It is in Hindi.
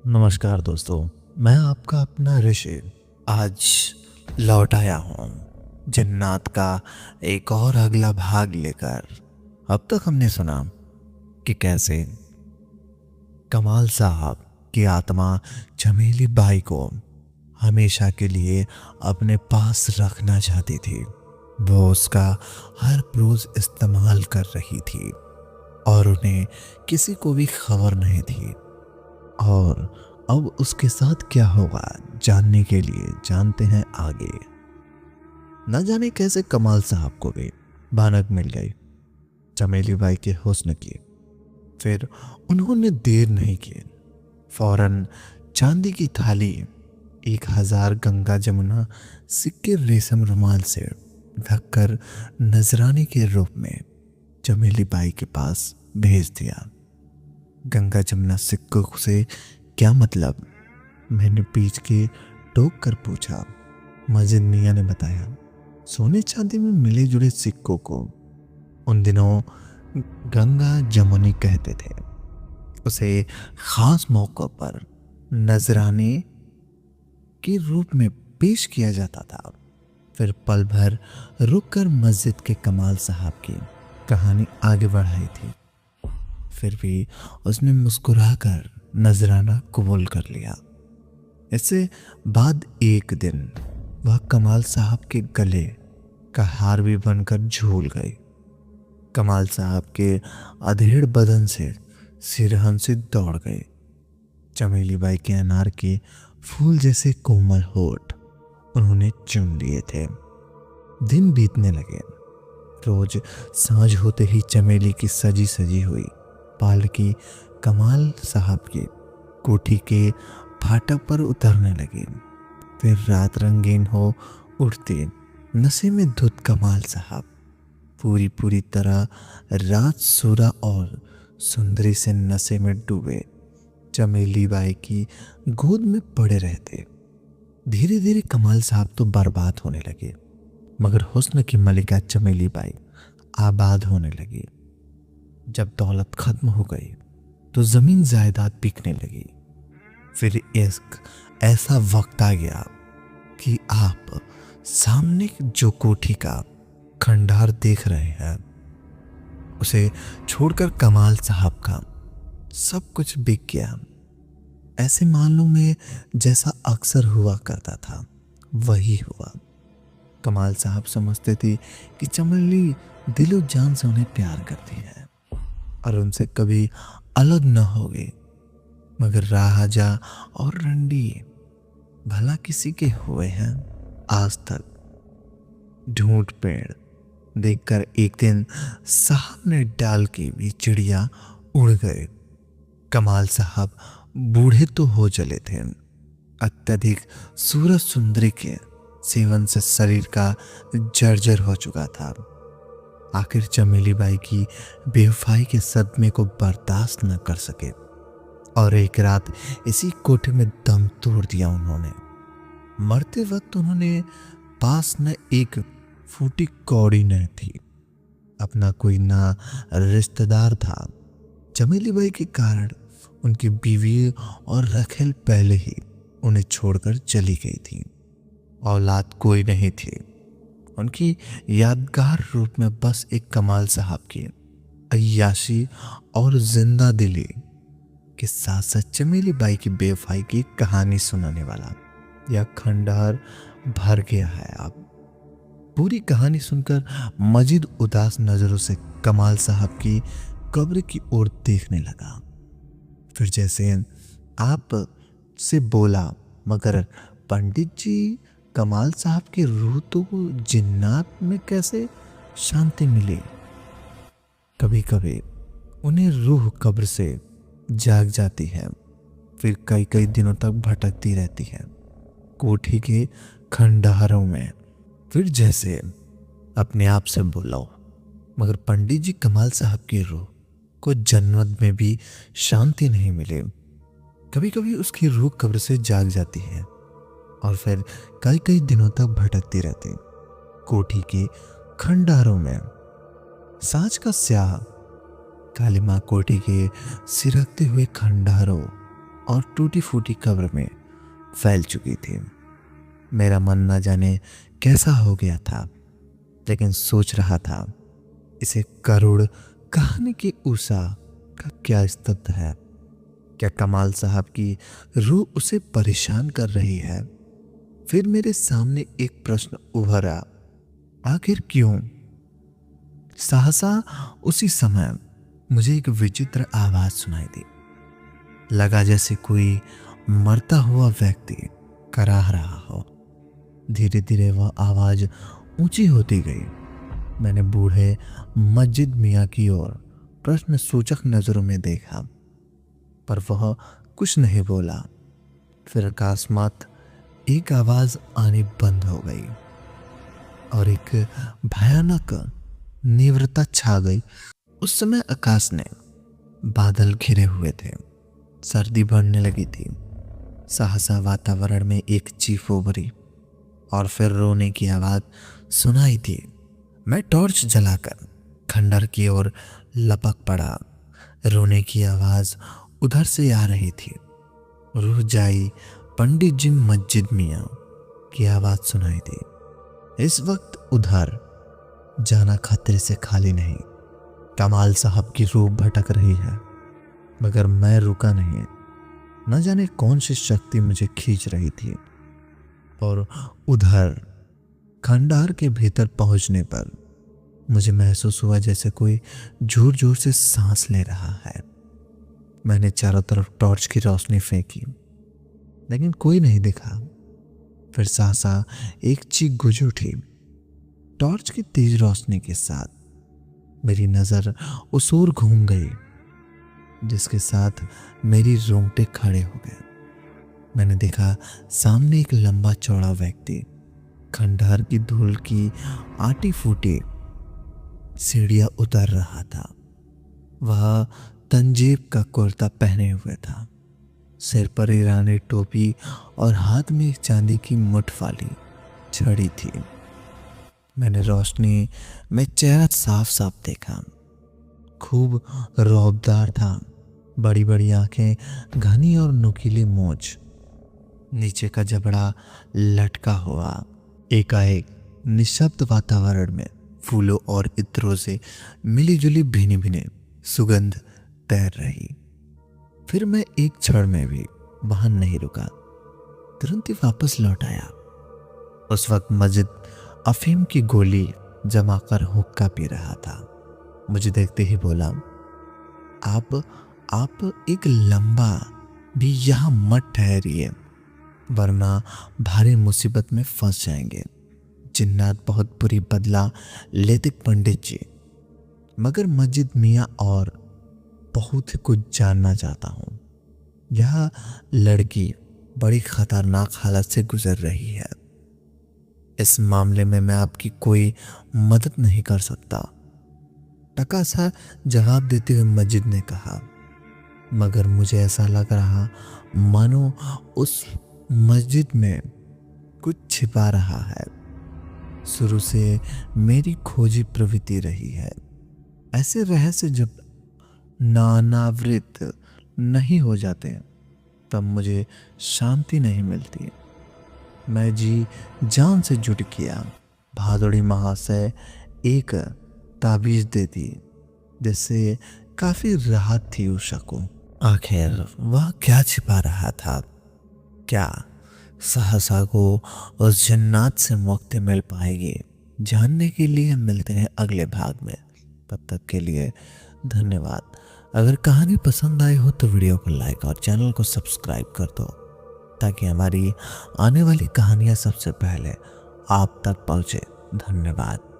नमस्कार दोस्तों, मैं आपका अपना ऋषि आज लौट आया हूँ जन्नत का एक और अगला भाग लेकर। अब तक हमने सुना कि कैसे कमाल साहब की आत्मा चमेली बाई को हमेशा के लिए अपने पास रखना चाहती थी। वो उसका हर रोज इस्तेमाल कर रही थी और उन्हें किसी को भी खबर नहीं थी। और अब उसके साथ क्या होगा जानने के लिए जानते हैं आगे। न जाने कैसे कमाल साहब को भी भनक मिल गई चमेली बाई के हुस्न की। फिर उन्होंने देर नहीं की, फौरन चांदी की थाली 1000 गंगा जमुना सिक्के रेशम रुमाल से ढककर नजराने के रूप में चमेली बाई के पास भेज दिया। गंगा जमुना सिक्कों से क्या मतलब? मैंने पीछ के टोक कर पूछा। मजिद मियाँ ने बताया, सोने चांदी में मिले जुले सिक्कों को उन दिनों गंगा जमुनी कहते थे। उसे खास मौकों पर नजराने के रूप में पेश किया जाता था। फिर पल भर रुककर मस्जिद के कमाल साहब की कहानी आगे बढ़ाई थी। फिर भी उसने मुस्कुराकर नजराना कबूल कर लिया। इससे बाद एक दिन वह कमाल साहब के गले का हार भी बनकर झूल गई। कमाल साहब के अधेड़ बदन से सिरहन से दौड़ गए। चमेली बाई के अनार के फूल जैसे कोमल होठ उन्होंने चुन लिए थे। दिन बीतने लगे। रोज सांझ होते ही चमेली की सजी सजी हुई पालकी कमाल साहब की कोठी के फाटक पर उतरने लगी। फिर रात रंगीन हो उठती नशे में धुत कमाल साहब पूरी तरह रात सूरा और सुंदरी से नशे में डूबे चमेली बाई की गोद में पड़े रहते। धीरे धीरे कमाल साहब तो बर्बाद होने लगे, मगर हुस्न की मलिका चमेली बाई आबाद होने लगी। जब दौलत खत्म हो गई तो जमीन जायदाद बिकने लगी। फिर एक ऐसा वक्त आ गया कि आप सामने जो कोठी का खंडहर देख रहे हैं उसे छोड़कर कमाल साहब का सब कुछ बिक गया। ऐसे मामलों में जैसा अक्सर हुआ करता था वही हुआ। कमाल साहब समझते थे कि चमेली दिलो जान से उन्हें प्यार करती है और उनसे कभी अलग न होगी, मगर राजा और रंडी भला किसी के हुए हैं आज तक? ढूंढ पेड़ देखकर एक दिन साहब ने डाल के भी चिड़िया उड़ गए। कमाल साहब बूढ़े तो हो चले थे, अत्यधिक सूरज सुंदरी के सेवन से शरीर का जर्जर हो चुका था। आखिर चमेली बाई की बेवफाई के सदमे को बर्दाश्त न कर सके और एक रात इसी कोठे में दम तोड़ दिया उन्होंने। मरते वक्त उन्होंने पास न एक फूटी कौड़ी न थी, अपना कोई ना रिश्तेदार था। चमेली बाई के कारण उनकी बीवी और रखेल पहले ही उन्हें छोड़कर चली गई थी। औलाद कोई नहीं थी। उनकी यादगार रूप में बस एक कमाल साहब की अय्याशी और जिंदा दिली के साथ साथ चमेली बाई की बेवफाई की कहानी सुनाने वाला यह खंडहर भर गया है। अब पूरी कहानी सुनकर मजीद उदास नजरों से कमाल साहब की कब्र की ओर देखने लगा। फिर जैसे आप से बोला, मगर पंडित जी, कमाल साहब की रूह तो जिन्नात में कैसे शांति मिली? कभी कभी उन्हें रूह कब्र से जाग जाती है, फिर कई दिनों तक भटकती रहती है कोठी के खंडहरों में। फिर जैसे अपने आप से बोला, मगर पंडित जी, कमाल साहब की रूह को जन्नत में भी शांति नहीं मिले। कभी कभी उसकी रूह कब्र से जाग जाती है और फिर कई दिनों तक भटकती रहती कोठी के खंडहरों में। सांझ का स्याह काली माँ कोठी के सिरकते हुए खंडहरों और टूटी फूटी कब्र में फैल चुकी थी। मेरा मन न जाने कैसा हो गया था, लेकिन सोच रहा था इसे करुण कहानी की उषा का क्या स्तब्ध है। क्या कमाल साहब की रूह उसे परेशान कर रही है? फिर मेरे सामने एक प्रश्न उभरा, आखिर क्यों? सहसा उसी समय मुझे एक विचित्र आवाज सुनाई दी। लगा जैसे कोई मरता हुआ व्यक्ति कराह रहा हो। धीरे धीरे वह आवाज ऊंची होती गई। मैंने बूढ़े मस्जिद मियाँ की ओर प्रश्न सूचक नजरों में देखा, पर वह कुछ नहीं बोला। फिर अकस्मात एक आवाज आनी बंद हो गई और एक भयानक तीव्रता छा गई। उस समय आकाश ने बादल घिरे हुए थे, सर्दी बढ़ने लगी थी। सहसा वातावरण में एक चीख उभरी और फिर रोने की आवाज सुनाई दी। मैं टॉर्च जलाकर खंडर की ओर लपक पड़ा। रोने की आवाज उधर से आ रही थी। रूह जाई पंडित जी मस्जिद मियाँ की आवाज सुनाई दी। इस वक्त उधर जाना खतरे से खाली नहीं। कमाल साहब की रूह भटक रही है, मगर मैं रुका नहीं। न जाने कौन सी शक्ति मुझे खींच रही थी। और उधर खंडहर के भीतर पहुंचने पर मुझे महसूस हुआ जैसे कोई जोर जोर से सांस ले रहा है। मैंने चारों तरफ टॉर्च की रोशनी फेंकी, लेकिन कोई नहीं दिखा। फिर सहसा एक चीख गूंज उठी। टॉर्च की तेज रोशनी के साथ मेरी नजर उस ओर घूम गई, जिसके साथ मेरी रोंगटे खड़े हो गए। मैंने देखा सामने एक लंबा चौड़ा व्यक्ति खंडहर की धूल की आटी फूटी सीढ़ियां उतर रहा था। वह तंजीब का कुर्ता पहने हुए था, सिर पर ईरानी टोपी और हाथ में एक चांदी की मुठ वाली छड़ी थी। मैंने रोशनी में चेहरा साफ साफ देखा। खूब रौबदार था, बड़ी बड़ी आंखें, घनी और नुकीली मूंछ, नीचे का जबड़ा लटका हुआ। एकाएक निशब्द वातावरण में फूलों और इत्रों से मिली-जुली भीनी-भीनी सुगंध तैर रही। फिर मैं एक क्षण में भी वहां नहीं रुका, तुरंत ही वापस लौट आया। उस वक्त मस्जिद अफीम की गोली जमाकर हुक्का पी रहा था। मुझे देखते ही बोला, आप एक लंबा भी यहां मत ठहरिए, वरना भारी मुसीबत में फंस जाएंगे। जिन्नात बहुत बुरी बदला लेते पंडित जी, मगर मस्जिद मियाँ और बहुत कुछ जानना चाहता हूँ। यह लड़की बड़ी खतरनाक हालत से गुजर रही है। इस मामले में मैं आपकी कोई मदद नहीं कर सकता, टका सा जवाब देते हुए मस्जिद ने कहा। मगर मुझे ऐसा लग रहा मानो उस मस्जिद में कुछ छिपा रहा है। शुरू से मेरी खोजी प्रवृत्ति रही है। ऐसे रहस्य जब नानावृत नहीं हो जाते तब मुझे शांति नहीं मिलती। मैं जी जान से जुट किया। भादुड़ी महाशय एक ताबीज दे दी, जिससे काफी राहत थी उषा को। आखिर वह क्या छिपा रहा था? क्या सहसा को उस जन्नत से मुक्ति मिल पाएगी? जानने के लिए मिलते हैं अगले भाग में। तब तक के लिए धन्यवाद। अगर कहानी पसंद आई हो तो वीडियो को लाइक और चैनल को सब्सक्राइब कर दो, ताकि हमारी आने वाली कहानियां सबसे पहले आप तक पहुंचे। धन्यवाद।